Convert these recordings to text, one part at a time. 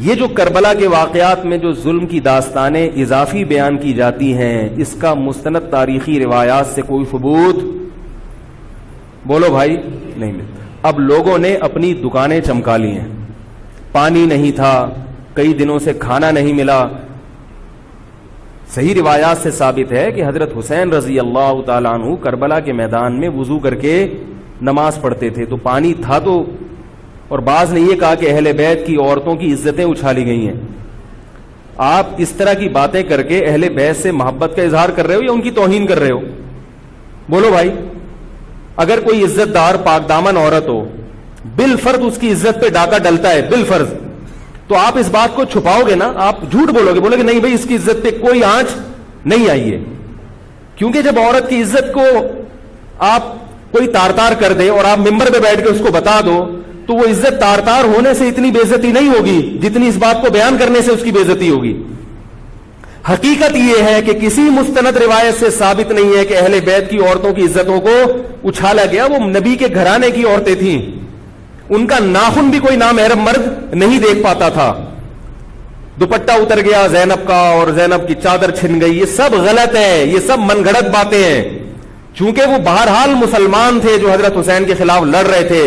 یہ جو کربلا کے واقعات میں جو ظلم کی داستانیں اضافی بیان کی جاتی ہیں، اس کا مستند تاریخی روایات سے کوئی ثبوت بولو بھائی نہیں ملتا۔ اب لوگوں نے اپنی دکانیں چمکا لی ہیں، پانی نہیں تھا، کئی دنوں سے کھانا نہیں ملا۔ صحیح روایات سے ثابت ہے کہ حضرت حسین رضی اللہ تعالیٰ عنہ کربلا کے میدان میں وضو کر کے نماز پڑھتے تھے، تو پانی تھا تو، اور بعض نے یہ کہا کہ اہل بیت کی عورتوں کی عزتیں اچھالی گئی ہیں۔ آپ اس طرح کی باتیں کر کے اہل بیت سے محبت کا اظہار کر رہے ہو یا ان کی توہین کر رہے ہو؟ بولو بھائی۔ اگر کوئی عزت دار پاک دامن عورت ہو، بالفرض اس کی عزت پہ ڈاکہ ڈلتا ہے، بالفرض، تو آپ اس بات کو چھپاؤ گے نا، آپ جھوٹ بولو گے، بولو گے نہیں بھائی اس کی عزت پہ کوئی آنچ نہیں آئی ہے۔ کیونکہ جب عورت کی عزت کو آپ کوئی تار تار کر دے اور آپ ممبر پہ بیٹھ کے اس کو بتا دو، تو وہ عزت تار تار ہونے سے اتنی بے عزتی نہیں ہوگی جتنی اس بات کو بیان کرنے سے اس کی بے عزتی ہوگی۔ حقیقت یہ ہے کہ کسی مستند روایت سے ثابت نہیں ہے کہ اہل بیت کی عورتوں کی عزتوں کو اچھالا گیا۔ وہ نبی کے گھرانے کی عورتیں تھیں، ان کا ناخن بھی کوئی نامحرم مرد نہیں دیکھ پاتا تھا۔ دوپٹہ اتر گیا زینب کا اور زینب کی چادر چھن گئی، یہ سب غلط ہے، یہ سب من گھڑت باتیں ہیں۔ چونکہ وہ بہرحال مسلمان تھے جو حضرت حسین کے خلاف لڑ رہے تھے،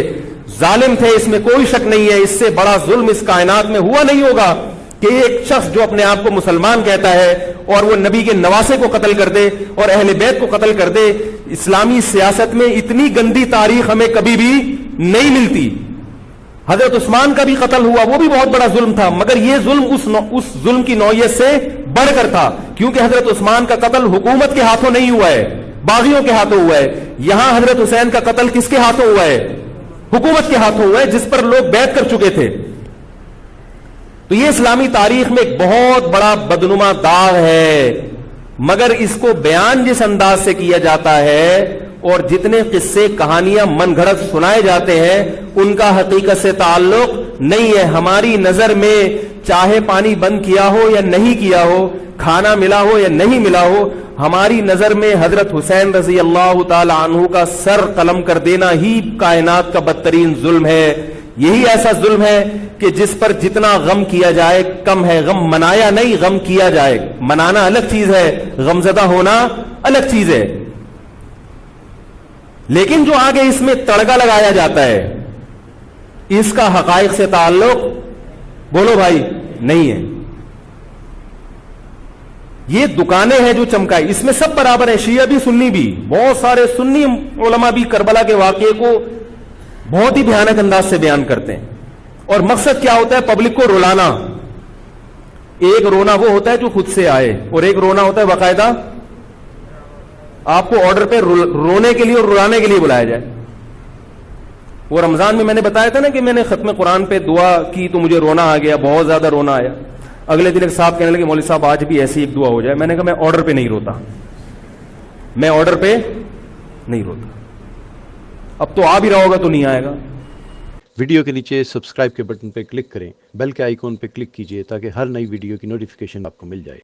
ظالم تھے، اس میں کوئی شک نہیں ہے۔ اس سے بڑا ظلم اس کائنات میں ہوا نہیں ہوگا کہ ایک شخص جو اپنے آپ کو مسلمان کہتا ہے اور وہ نبی کے نواسے کو قتل کر دے اور اہل بیت کو قتل کر دے۔ اسلامی سیاست میں اتنی گندی تاریخ ہمیں کبھی بھی نہیں ملتی۔ حضرت عثمان کا بھی قتل ہوا، وہ بھی بہت بڑا ظلم تھا، مگر یہ ظلم اس ظلم کی نوعیت سے بڑھ کر تھا، کیونکہ حضرت عثمان کا قتل حکومت کے ہاتھوں نہیں ہوا ہے، باغیوں کے ہاتھوں ہوا ہے۔ یہاں حضرت حسین کا قتل کس کے ہاتھوں ہوا ہے؟ حکومت کے ہاتھوں ہوا ہے، جس پر لوگ بیعت کر چکے تھے۔ تو یہ اسلامی تاریخ میں ایک بہت بڑا بدنما داغ ہے، مگر اس کو بیان جس انداز سے کیا جاتا ہے اور جتنے قصے کہانیاں من گھڑت سنائے جاتے ہیں ان کا حقیقت سے تعلق نہیں ہے۔ ہماری نظر میں چاہے پانی بند کیا ہو یا نہیں کیا ہو، کھانا ملا ہو یا نہیں ملا ہو، ہماری نظر میں حضرت حسین رضی اللہ تعالی عنہ کا سر قلم کر دینا ہی کائنات کا بدترین ظلم ہے۔ یہی ایسا ظلم ہے کہ جس پر جتنا غم کیا جائے کم ہے۔ غم منایا نہیں، غم کیا جائے۔ منانا الگ چیز ہے، غمزدہ ہونا الگ چیز ہے۔ لیکن جو آگے اس میں تڑکا لگایا جاتا ہے، اس کا حقائق سے تعلق بولو بھائی نہیں ہے۔ یہ دکانیں ہیں جو چمکائی، اس میں سب برابر ہیں، شیعہ بھی سنی بھی۔ بہت سارے سنی علماء بھی کربلا کے واقعے کو بہت ہی بھیانک انداز سے بیان کرتے ہیں، اور مقصد کیا ہوتا ہے؟ پبلک کو رلانا۔ ایک رونا وہ ہوتا ہے جو خود سے آئے، اور ایک رونا ہوتا ہے باقاعدہ آپ کو آرڈر پہ رونے کے لیے اور رلانے کے لیے بلایا جائے۔ وہ رمضان میں نے بتایا تھا نا کہ میں نے ختم قرآن پہ دعا کی تو مجھے رونا آ گیا، بہت زیادہ رونا آیا۔ اگلے دن ایک صاحب کہنے لگے مولوی صاحب آج بھی ایسی ایک دعا ہو جائے۔ میں نے کہا میں آرڈر پہ نہیں روتا، میں آرڈر پہ نہیں روتا۔ اب تو آ بھی رہا ہوگا تو نہیں آئے گا۔ ویڈیو کے نیچے سبسکرائب کے بٹن پہ کلک کریں، بیل کے آئیکن پہ کلک کیجئے تاکہ ہر نئی ویڈیو کی نوٹیفیکیشن آپ کو مل جائے۔